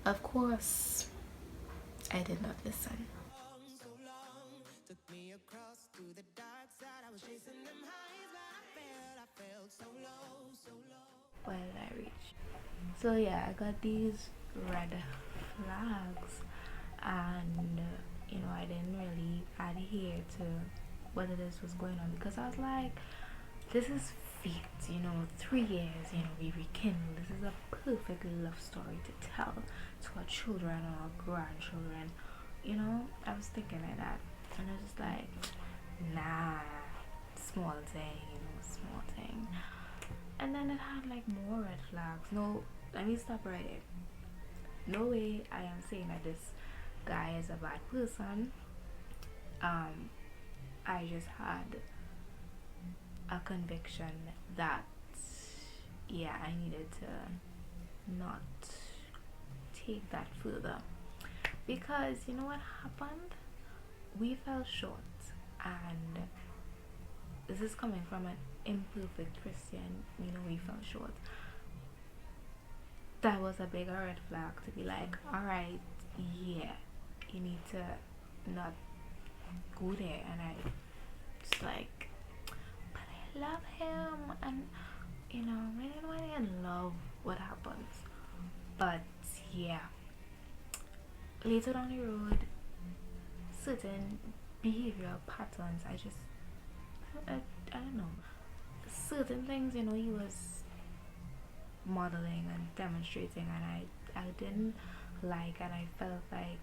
Of course, I did not listen. Where did I reach? So yeah, I got these red flags, and I didn't really adhere to what it is was going on because I was like, this is fate, 3 years, we rekindle. This is a perfect love story to tell to our children or our grandchildren. I was thinking like that, and I was just like, nah, small thing, small thing. And then it had like more red flags. No, let me stop right there. No way I am saying that this guy is a bad person. Um, I just had a conviction that, yeah, I needed to not take that further. Because you know what happened? We fell short, and this is coming from an imperfect Christian, we fell short. That was a bigger red flag to be like, alright, yeah, you need to not go there. And I just like, but I love him, and when I love what happens. But yeah, later down the road, certain behavioral patterns, I don't know, certain things, he was modeling and demonstrating, and I didn't like, and I felt like,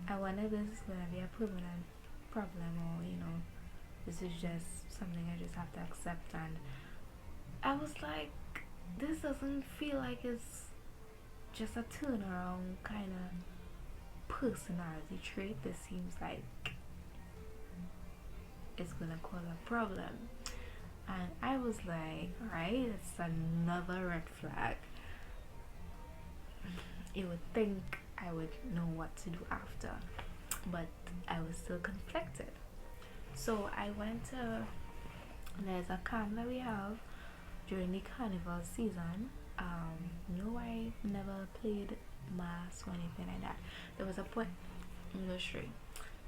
I wonder if this is gonna be a permanent problem, or this is just something I just have to accept. And I was like, this doesn't feel like it's just a turnaround kind of personality trait. This seems like it's gonna cause a problem. And I was like, right, it's another red flag. You would think I would know what to do after, but I was still conflicted. So I went to, there's a camp that we have during the Carnival season. No, I never played mass or anything like that. There was a point, no sure,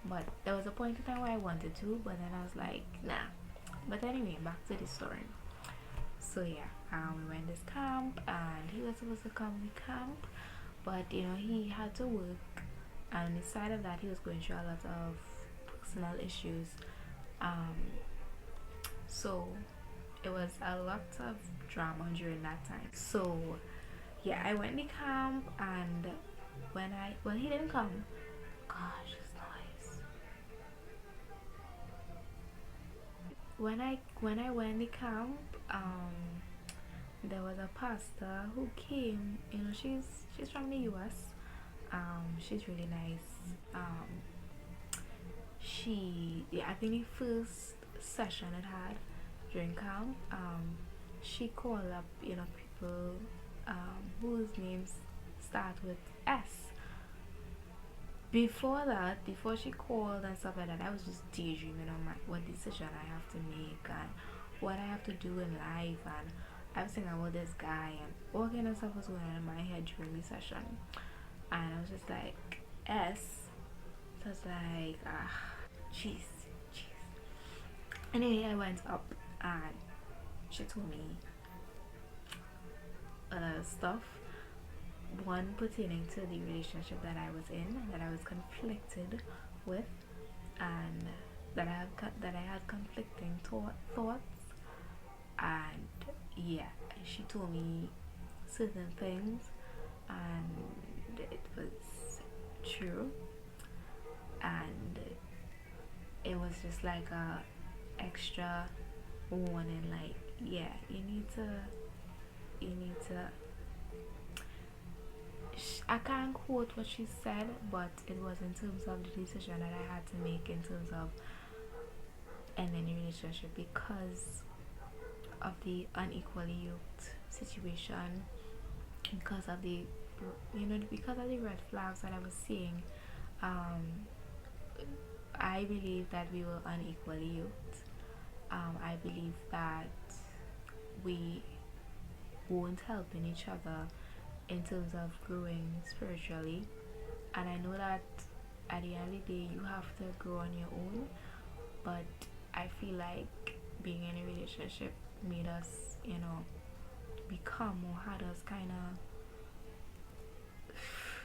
but there was a point in time where I wanted to, but then I was like, nah. But anyway, back to the story. So yeah, we went this camp, and he was supposed to come to camp, but he had to work, and on the side of that, he was going through a lot of personal issues. Um, so it was a lot of drama during that time. So yeah, I went to camp, and he didn't come. Gosh, this noise. When I went to camp, there was a pastor who came. She's from the U.S. She's really nice. I think the first session it had during camp, she called up, people whose names start with S. Before that, before she called and stuff like that, I was just daydreaming on what decision I have to make and what I have to do in life, and I was thinking about this guy, and all kind of stuff was going on in my head during the session. And I was just like, S. So I was like, jeez. Anyway, I went up, and she told me a lot of stuff. One pertaining to the relationship that I was in, that I was conflicted with, and that I had conflicting thoughts. And yeah, she told me certain things, and it was true, and it was just like a extra warning, like, yeah, you need to I can't quote what she said, but it was in terms of the decision that I had to make in terms of ending the relationship because of the unequally yoked situation, because of the red flags that I was seeing. I believe that we were unequally yoked. I believe that we weren't helping each other in terms of growing spiritually. And I know that at the end of the day you have to grow on your own, but I feel like being in a relationship made us, become, or had us kind of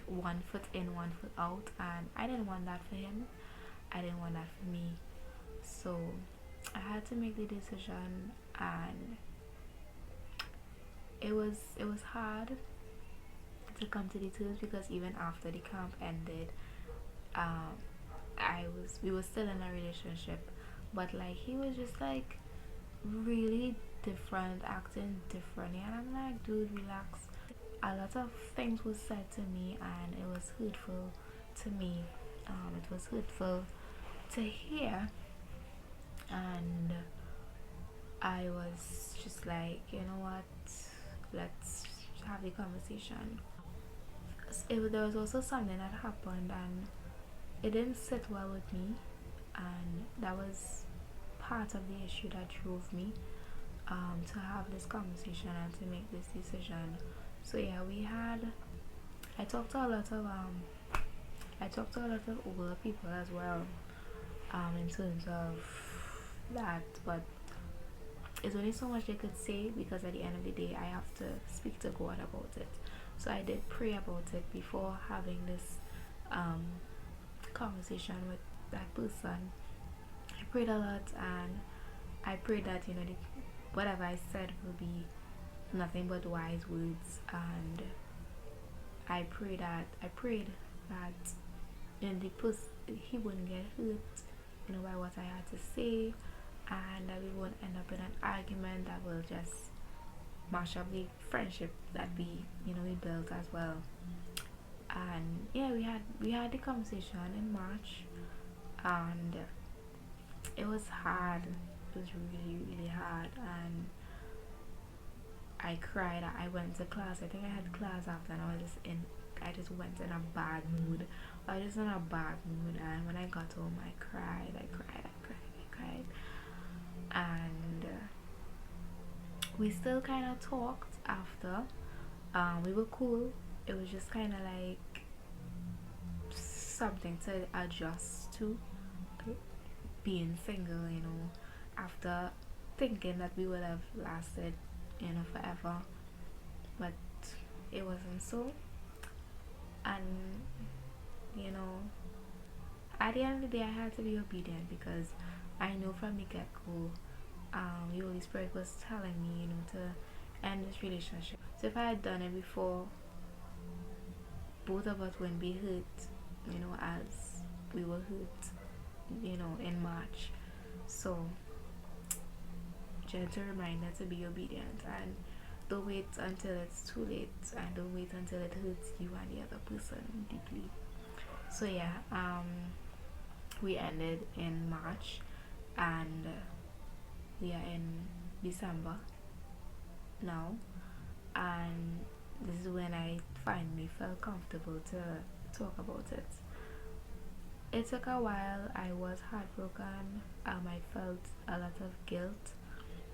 one foot in, one foot out, and I didn't want that for him. I didn't want that for me. So I had to make the decision, and it was hard to come to the terms, because even after the camp ended, um, we were still in a relationship, but like he was just like really different, acting differently, and I'm like, dude, relax. A lot of things was said to me, and it was hurtful to me. It was hurtful to hear, and I was just like, you know what, let's have the conversation. There was also something that happened, and it didn't sit well with me, and that was part of the issue that drove me to have this conversation and to make this decision. So yeah, I talked to a lot of older people as well, in terms of that, but it's only so much they could say, because at the end of the day I have to speak to God about it. So I did pray about it before having this um, conversation with that person. I prayed a lot, and I prayed that whatever I said will be nothing but wise words, and I prayed that he wouldn't get hurt, by what I had to say, and that we won't end up in an argument that will just mash up the friendship that we built as well. And yeah, we had the conversation in March, and it was hard. It was really, really hard, and I cried. I went to class. I think I had class after, and I just went in a bad mood. I was just in a bad mood, and when I got home, I cried. I cried, and we still kind of talked after. We were cool. It was just kind of like something to adjust to, being single, after thinking that we would have lasted, forever, but it wasn't so. And you know at the end of the day I had to be obedient, because I know from the get-go, the Holy Spirit was telling me, to end this relationship. So if I had done it before, both of us wouldn't be hurt, as we were hurt, in March. So gentle reminder to be obedient, and don't wait until it's too late, and don't wait until it hurts you and the other person deeply. So yeah, we ended in March, and we are in December now, and this is when I finally felt comfortable to talk about it. It took a while. I was heartbroken. I felt a lot of guilt,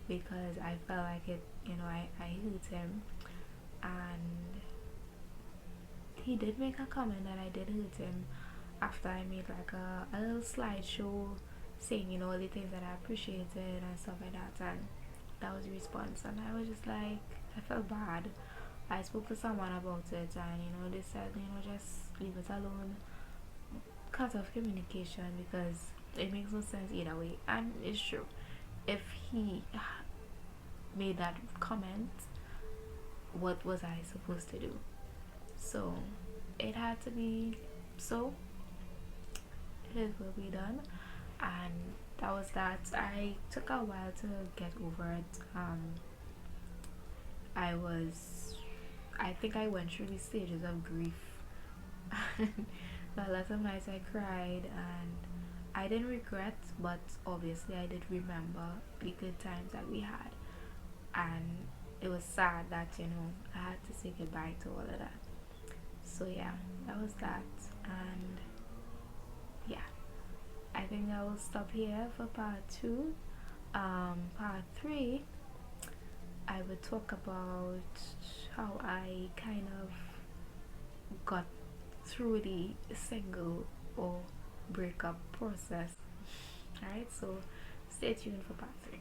because I felt like I hurt him, and he did make a comment that I did hurt him after I made like a little slideshow saying, all the things that I appreciated and stuff like that, and that was the response. And I was just like, I felt bad. I spoke to someone about it, and they said, just leave it alone, cut off communication, because it makes no sense either way. And it's true. If he made that comment, what was I supposed to do? So it had to be so. It will be done, and that was that. I took a while to get over it. I think I went through the stages of grief. A lot of nights I cried, and I didn't regret, but obviously I did remember the good times that we had, and it was sad that I had to say goodbye to all of that. So yeah, that was that, and yeah, I think I will stop here for part 2. Part 3, I would talk about how I kind of got through the single or breakup process. Alright, so stay tuned for part 3.